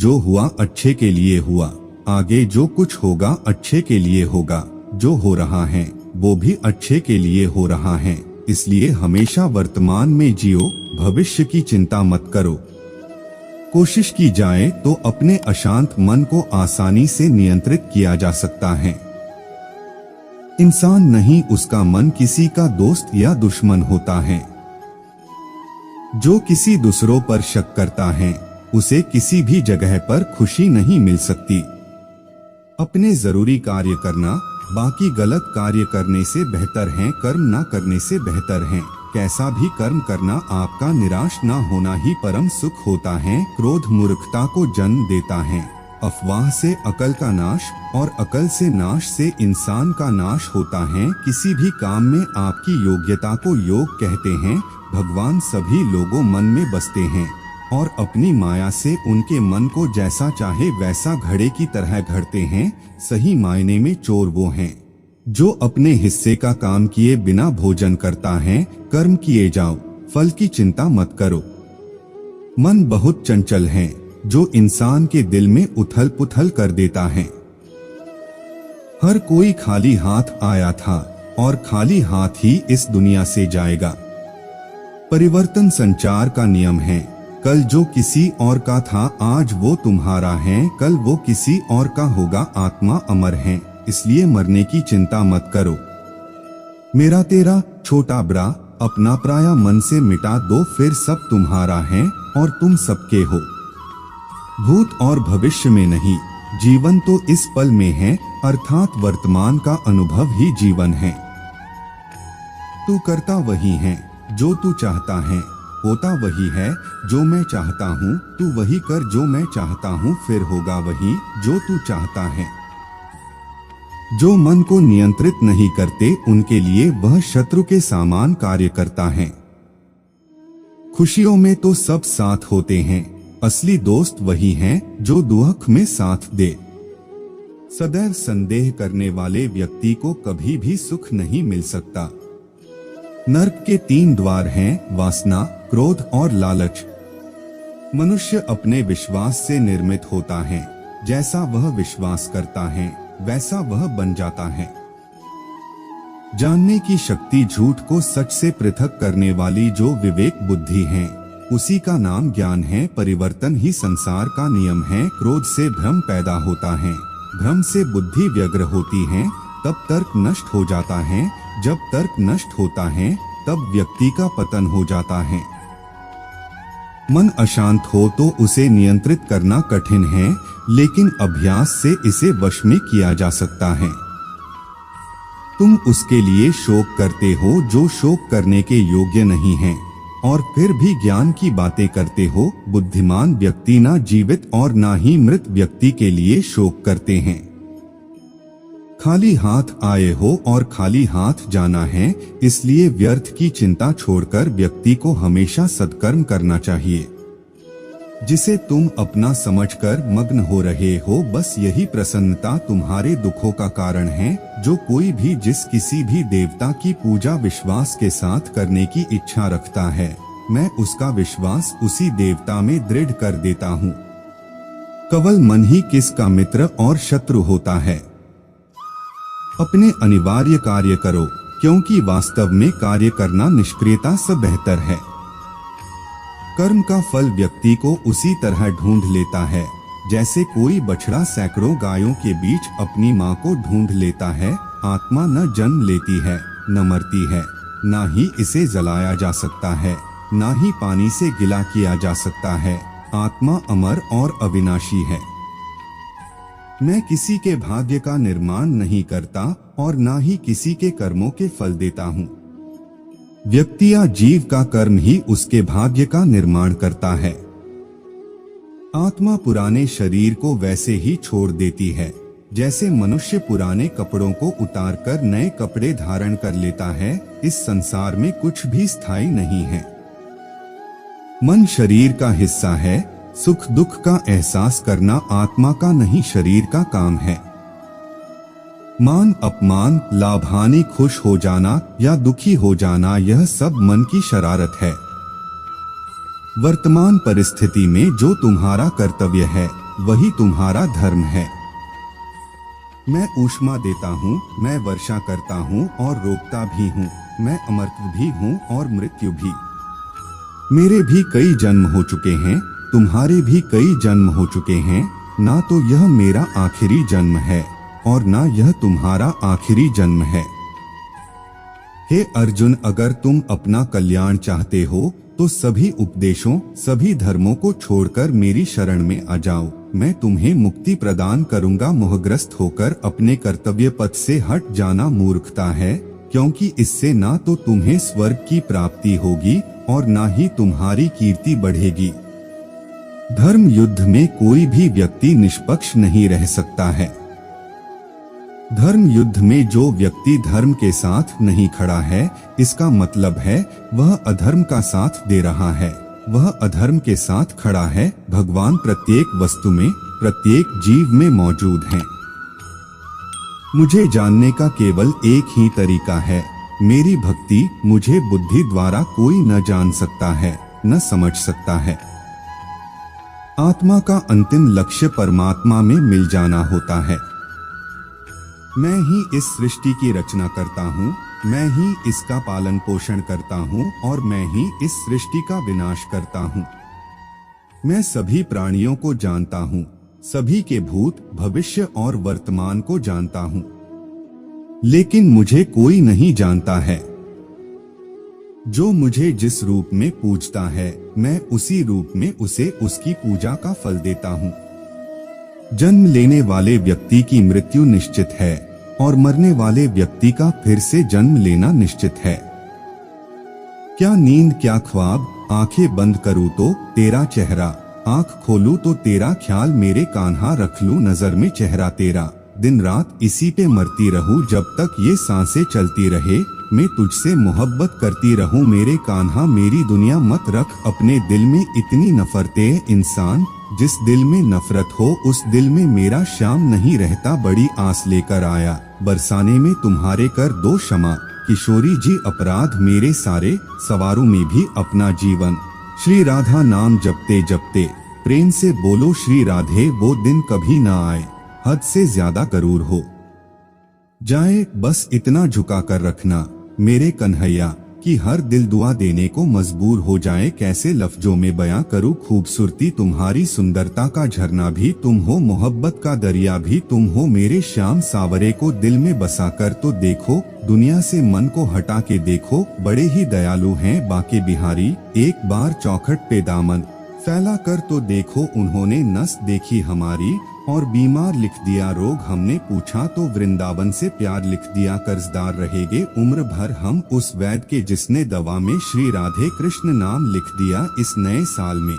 जो हुआ अच्छे के लिए हुआ, आगे जो कुछ होगा अच्छे के लिए होगा, जो हो रहा है वो भी अच्छे के लिए हो रहा है। इसलिए हमेशा वर्तमान में जियो, भविष्य की चिंता मत करो। कोशिश की जाए तो अपने अशांत मन को आसानी से नियंत्रित किया जा सकता है। इंसान नहीं, उसका मन किसी का दोस्त या दुश्मन होता है। जो किसी दूसरों पर शक करता है उसे किसी भी जगह पर खुशी नहीं मिल सकती। अपने जरूरी कार्य करना बाकी गलत कार्य करने से बेहतर है, कर्म ना करने से बेहतर है। कैसा भी कर्म करना आपका निराश ना होना ही परम सुख होता है। क्रोध मूर्खता को जन्म देता है। अफवाह से अकल का नाश और अकल से नाश से इंसान का नाश होता है। किसी भी काम में आपकी योग्यता को योग कहते हैं। भगवान सभी लोगों मन में बसते हैं और अपनी माया से उनके मन को जैसा चाहे वैसा घड़े की तरह घड़ते हैं। सही मायने में चोर वो हैं जो अपने हिस्से का काम किए बिना भोजन करता है। कर्म किए जाओ, फल की चिंता मत करो। मन बहुत चंचल है जो इंसान के दिल में उथल पुथल कर देता है। हर कोई खाली हाथ आया था और खाली हाथ ही इस दुनिया से जाएगा। परिवर्तन संचार का नियम है। कल जो किसी और का था आज वो तुम्हारा है, कल वो किसी और का होगा। आत्मा अमर है, इसलिए मरने की चिंता मत करो। मेरा तेरा छोटा बड़ा अपना पराया मन से मिटा दो, फिर सब तुम्हारा है और तुम सबके हो। भूत और भविष्य में नहीं, जीवन तो इस पल में है, अर्थात वर्तमान का अनुभव ही जीवन है। तू करता वही है जो तू चाहता है, होता वही है जो मैं चाहता हूँ। तू वही कर जो मैं चाहता हूँ, फिर होगा वही जो तू चाहता है। जो मन को नियंत्रित नहीं करते उनके लिए वह शत्रु के समान कार्य करता है। खुशियों में तो सब साथ होते हैं, असली दोस्त वही हैं जो दुख में साथ दे। सदैव संदेह करने वाले व्यक्ति को कभी भी सुख नहीं मिल सकता। नरक के 3 द्वार हैं, वासना, क्रोध और लालच। मनुष्य अपने विश्वास से निर्मित होता है। जैसा वह विश्वास करता है वैसा वह बन जाता है। जानने की शक्ति झूठ को सच से पृथक करने वाली जो विवेक बुद्धि है उसी का नाम ज्ञान है। परिवर्तन ही संसार का नियम है। क्रोध से भ्रम पैदा होता है, भ्रम से बुद्धि व्यग्र होती है, तब तर्क नष्ट हो जाता है। जब तर्क नष्ट होता है तब व्यक्ति का पतन हो जाता है। मन अशांत हो तो उसे नियंत्रित करना कठिन है, लेकिन अभ्यास से इसे वश में किया जा सकता है। तुम उसके लिए शोक करते हो जो शोक करने के योग्य नहीं है और फिर भी ज्ञान की बातें करते हो। बुद्धिमान व्यक्ति ना जीवित और ना ही मृत व्यक्ति के लिए शोक करते हैं। खाली हाथ आए हो और खाली हाथ जाना है, इसलिए व्यर्थ की चिंता छोड़कर व्यक्ति को हमेशा सत्कर्म करना चाहिए। जिसे तुम अपना समझकर मग्न हो रहे हो, बस यही प्रसन्नता तुम्हारे दुखों का कारण है। जो कोई भी जिस किसी भी देवता की पूजा विश्वास के साथ करने की इच्छा रखता है, मैं उसका विश्वास उसी देवता में दृढ़ कर देता हूँ। केवल मन ही किसका मित्र और शत्रु होता है। अपने अनिवार्य कार्य करो, क्योंकि वास्तव में कार्य करना निष्क्रियता से बेहतर है। कर्म का फल व्यक्ति को उसी तरह ढूंढ लेता है जैसे कोई बछड़ा सैकड़ों गायों के बीच अपनी माँ को ढूंढ लेता है। आत्मा न जन्म लेती है, न मरती है, न ही इसे जलाया जा सकता है, न ही पानी से गिला किया जा सकता है। आत्मा अमर और अविनाशी है। मैं किसी के भाग्य का निर्माण नहीं करता और ना ही किसी के कर्मों के फल देता हूँ। व्यक्ति या जीव का कर्म ही उसके भाग्य का निर्माण करता है। आत्मा पुराने शरीर को वैसे ही छोड़ देती है जैसे मनुष्य पुराने कपड़ों को उतारकर नए कपड़े धारण कर लेता है। इस संसार में कुछ भी स्थायी नहीं है। मन शरीर का हिस्सा है। सुख दुख का एहसास करना आत्मा का नहीं शरीर का काम है। मान अपमान, लाभ हानि, खुश हो जाना या दुखी हो जाना, यह सब मन की शरारत है। वर्तमान परिस्थिति में जो तुम्हारा कर्तव्य है वही तुम्हारा धर्म है। मैं ऊष्मा देता हूँ, मैं वर्षा करता हूँ और रोकता भी हूँ, मैं अमरत्व भी हूँ और मृत्यु भी। मेरे भी कई जन्म हो चुके हैं, तुम्हारे भी कई जन्म हो चुके हैं। ना तो यह मेरा आखिरी जन्म है और ना यह तुम्हारा आखिरी जन्म है। हे अर्जुन, अगर तुम अपना कल्याण चाहते हो तो सभी उपदेशों, सभी धर्मों को छोड़कर मेरी शरण में आ जाओ। मैं तुम्हें मुक्ति प्रदान करूंगा। मोहग्रस्त होकर अपने कर्तव्य पथ से हट जाना मूर्खता है, क्योंकि इससे ना तो तुम्हें स्वर्ग की प्राप्ति होगी और ना ही तुम्हारी कीर्ति बढ़ेगी। धर्म युद्ध में कोई भी व्यक्ति निष्पक्ष नहीं रह सकता है। धर्म युद्ध में जो व्यक्ति धर्म के साथ नहीं खड़ा है, इसका मतलब है वह अधर्म का साथ दे रहा है, वह अधर्म के साथ खड़ा है। भगवान प्रत्येक वस्तु में, प्रत्येक जीव में मौजूद हैं। मुझे जानने का केवल एक ही तरीका है, मेरी भक्ति। मुझे बुद्धि द्वारा कोई न जान सकता है, न समझ सकता है। आत्मा का अंतिम लक्ष्य परमात्मा में मिल जाना होता है। मैं ही इस सृष्टि की रचना करता हूँ, मैं ही इसका पालन पोषण करता हूँ और मैं ही इस सृष्टि का विनाश करता हूँ। मैं सभी प्राणियों को जानता हूँ, सभी के भूत, भविष्य और वर्तमान को जानता हूँ, लेकिन मुझे कोई नहीं जानता है। जो मुझे जिस रूप में पूजता है, मैं उसी रूप में उसे उसकी पूजा का फल देता हूँ। जन्म लेने वाले व्यक्ति की मृत्यु निश्चित है और मरने वाले व्यक्ति का फिर से जन्म लेना निश्चित है। क्या नींद, क्या ख्वाब, आंखें बंद करूं तो तेरा चेहरा, आंख खोलूं तो तेरा ख्याल, मेरे कान्हा रख लूं नजर में चेहरा तेरा। दिन रात इसी पे मरती रहूं जब तक ये सांसें चलती रहे, मैं तुझसे मोहब्बत करती रहूं मेरे कान्हा। मेरी दुनिया मत रख अपने दिल में इतनी नफरतें। इंसान जिस दिल में नफरत हो उस दिल में मेरा श्याम नहीं रहता। बड़ी आस लेकर आया, बरसाने में तुम्हारे कर दो क्षमा। किशोरी जी अपराध मेरे सारे, सवारों में भी अपना जीवन। श्री राधा नाम जपते जपते प्रेम से बोलो श्री राधे, वो दिन कभी ना आए हद से ज्यादा गरूर हो जाए। बस इतना झुका कर रखना मेरे कन्हैया कि हर दिल दुआ देने को मजबूर हो जाए। कैसे लफ्जों में बयां करूं खूबसूरती तुम्हारी, सुंदरता का झरना भी तुम हो, मोहब्बत का दरिया भी तुम हो। मेरे श्याम सावरे को दिल में बसा कर तो देखो, दुनिया से मन को हटा के देखो। बड़े ही दयालु हैं बाके बिहारी, एक बार चौखट पे दामन फैला कर तो देखो। उन्होंने नस देखी हमारी और बीमार लिख दिया रोग, हमने पूछा तो वृंदावन से प्यार लिख दिया। कर्जदार रहेंगे उम्र भर हम उस वैद्य के जिसने दवा में श्री राधे कृष्ण नाम लिख दिया। इस नए साल में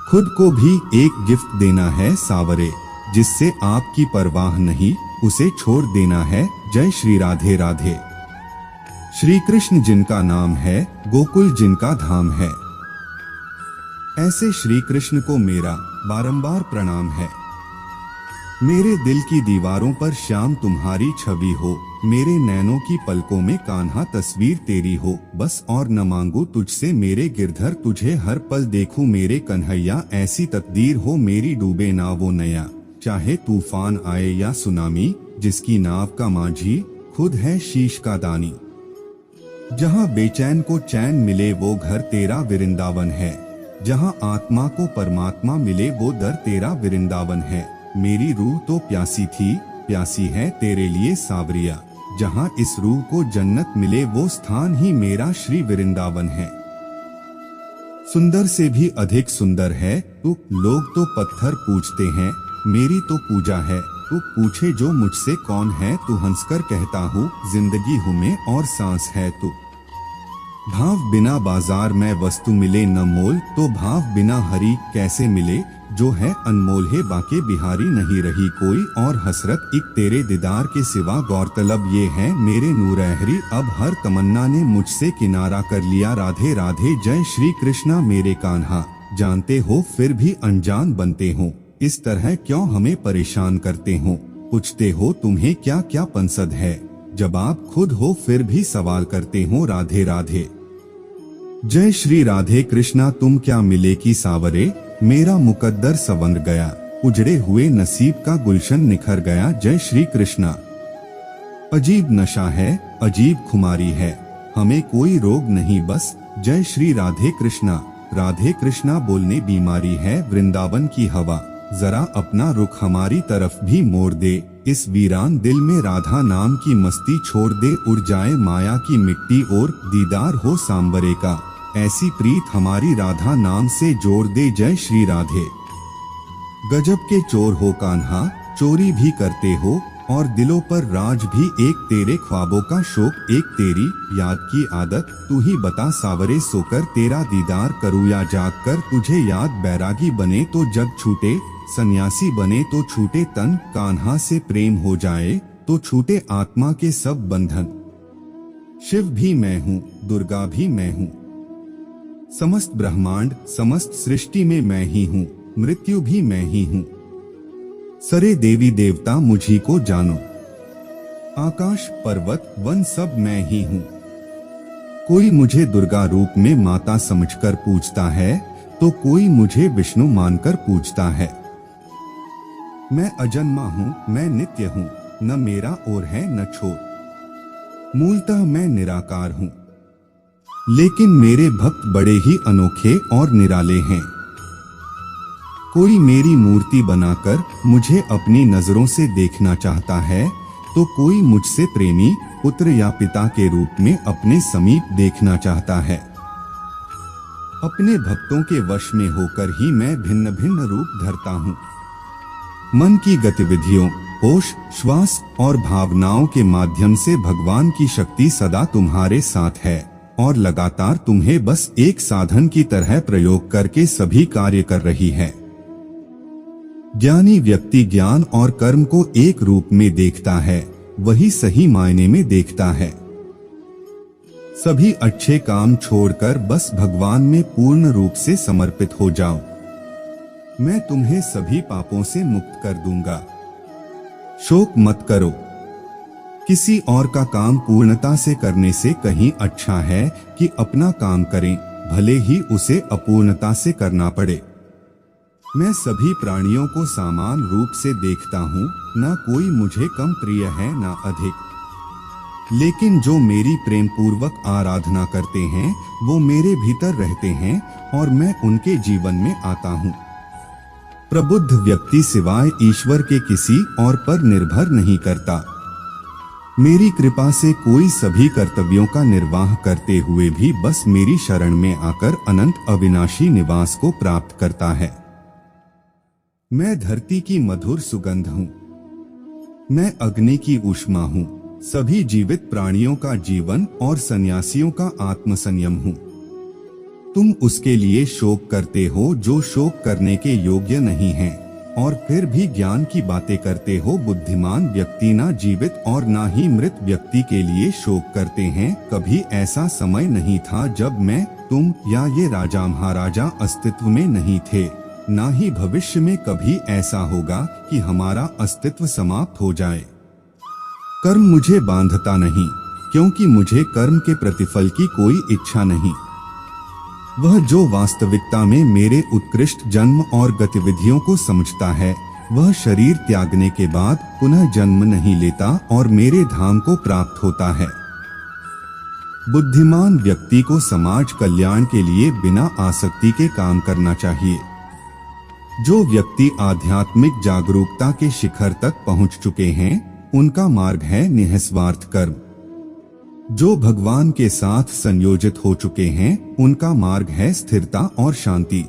खुद को भी एक गिफ्ट देना है सावरे, जिससे आपकी परवाह नहीं उसे छोड़ देना है। जय श्री राधे राधे। श्री कृष्ण जिनका नाम है, गोकुल जिनका धाम है, ऐसे श्री कृष्ण को मेरा बारंबार प्रणाम है। मेरे दिल की दीवारों पर श्याम तुम्हारी छवि हो, मेरे नैनों की पलकों में कान्हा तस्वीर तेरी हो। बस और न मांगू तुझसे मेरे गिरधर, तुझे हर पल देखूं मेरे कन्हैया। ऐसी तकदीर हो मेरी डूबे ना वो नया, चाहे तूफान आए या सुनामी। जिसकी नाव का माझी खुद है शीश का दानी, जहाँ बेचैन को चैन मिले वो घर तेरा वृंदावन है। जहाँ आत्मा को परमात्मा मिले वो दर तेरा वृंदावन है। मेरी रूह तो प्यासी थी, प्यासी है तेरे लिए सावरिया। जहाँ इस रूह को जन्नत मिले वो स्थान ही मेरा श्री वृंदावन है। सुंदर से भी अधिक सुंदर है तू, लोग तो पत्थर पूछते हैं, मेरी तो पूजा है तू। पूछे जो मुझसे कौन है तू, हंसकर कहता हूँ जिंदगी हूँ मैं और सांस है तू। भाव बिना बाजार में वस्तु मिले न मोल, तो भाव बिना हरि कैसे मिले। जो है अनमोल है बाके बिहारी, नहीं रही कोई और हसरत एक तेरे दीदार के सिवा। गौरतलब ये है मेरे नूरहरी, अब हर तमन्ना ने मुझसे किनारा कर लिया। राधे राधे जय श्री कृष्णा मेरे कान्हा, जानते हो फिर भी अनजान बनते हो। इस तरह क्यों हमें परेशान करते हो, पूछते हो तुम्हें क्या क्या पंसद है, जब आप खुद हो फिर भी सवाल करते हो। राधे राधे जय श्री राधे कृष्णा, तुम क्या मिले की सावरे, मेरा मुकद्दर संवर गया, उजड़े हुए नसीब का गुलशन निखर गया। जय श्री कृष्णा। अजीब नशा है, अजीब खुमारी है, हमें कोई रोग नहीं बस। जय श्री राधे कृष्णा। राधे कृष्णा बोलने बीमारी है, वृंदावन की हवा जरा अपना रुख हमारी तरफ भी मोड़ दे। इस वीरान दिल में राधा नाम की मस्ती छोड़ दे। उड़ जाए माया की मिट्टी और दीदार हो सांवरे का, ऐसी प्रीत हमारी राधा नाम से जोड़ दे। जय श्री राधे। गजब के चोर हो कान्हा, चोरी भी करते हो और दिलों पर राज भी। एक तेरे ख्वाबों का शौक, एक तेरी याद की आदत। तू ही बता सावरे सोकर तेरा दीदार करूँ या जाग कर तुझे याद। बैरागी बने तो जग छूटे, सन्यासी बने तो छूटे तन। कान्हा से प्रेम हो जाए तो छूटे आत्मा के सब बंधन। शिव भी मैं हूँ, दुर्गा भी मैं हूँ, समस्त ब्रह्मांड समस्त सृष्टि में मैं ही हूँ। मृत्यु भी मैं ही हूँ, सरे देवी देवता मुझी को जानो। आकाश पर्वत वन सब मैं ही हूँ। कोई मुझे दुर्गा रूप में माता समझकर पूजता है तो कोई मुझे विष्णु मानकर पूजता है। मैं अजन्मा हूँ, मैं नित्य हूँ, न मेरा और है न छोर। मूलतः मैं निराकार हूँ, लेकिन मेरे भक्त बड़े ही अनोखे और निराले हैं। कोई मेरी मूर्ति बनाकर मुझे अपनी नजरों से देखना चाहता है तो कोई मुझसे प्रेमी पुत्र या पिता के रूप में अपने समीप देखना चाहता है। अपने भक्तों के वश में होकर ही मैं भिन्न भिन्न रूप धरता हूँ। मन की गतिविधियों, होश, श्वास और भावनाओं के माध्यम से भगवान की शक्ति सदा तुम्हारे साथ है और लगातार तुम्हें बस एक साधन की तरह प्रयोग करके सभी कार्य कर रही है। ज्ञानी व्यक्ति ज्ञान और कर्म को एक रूप में देखता है, वही सही मायने में देखता है। सभी अच्छे काम छोड़कर बस भगवान में पूर्ण रूप से समर्पित हो जाओ। मैं तुम्हें सभी पापों से मुक्त कर दूंगा। शोक मत करो। किसी और का काम पूर्णता से करने से कहीं अच्छा है कि अपना काम करें, भले ही उसे अपूर्णता से करना पड़े। मैं सभी प्राणियों को समान रूप से देखता हूँ, ना कोई मुझे कम प्रिय है ना अधिक। लेकिन जो मेरी प्रेम पूर्वक आराधना करते हैं वो मेरे भीतर रहते हैं और मैं उनके जीवन में आता हूँ। प्रबुद्ध व्यक्ति सिवाय ईश्वर के किसी और पर निर्भर नहीं करता। मेरी कृपा से कोई सभी कर्तव्यों का निर्वाह करते हुए भी बस मेरी शरण में आकर अनंत अविनाशी निवास को प्राप्त करता है। मैं धरती की मधुर सुगंध हूँ, मैं अग्नि की ऊष्मा हूँ, सभी जीवित प्राणियों का जीवन और सन्यासियों का आत्मसंयम हूँ। तुम उसके लिए शोक करते हो जो शोक करने के योग्य नहीं है और फिर भी ज्ञान की बातें करते हो। बुद्धिमान व्यक्ति ना जीवित और ना ही मृत व्यक्ति के लिए शोक करते हैं। कभी ऐसा समय नहीं था जब मैं, तुम या ये राजा महाराजा अस्तित्व में नहीं थे, ना ही भविष्य में कभी ऐसा होगा कि हमारा अस्तित्व समाप्त हो जाए। कर्म मुझे बांधता नहीं, क्योंकि मुझे कर्म के प्रतिफल की कोई इच्छा नहीं। वह जो वास्तविकता में मेरे उत्कृष्ट जन्म और गतिविधियों को समझता है, वह शरीर त्यागने के बाद पुनः जन्म नहीं लेता और मेरे धाम को प्राप्त होता है। बुद्धिमान व्यक्ति को समाज कल्याण के लिए बिना आसक्ति के काम करना चाहिए। जो व्यक्ति आध्यात्मिक जागरूकता के शिखर तक पहुंच चुके हैं, उनका मार्ग है निःस्वार्थ कर्म। जो भगवान के साथ संयोजित हो चुके हैं, उनका मार्ग है स्थिरता और शांति।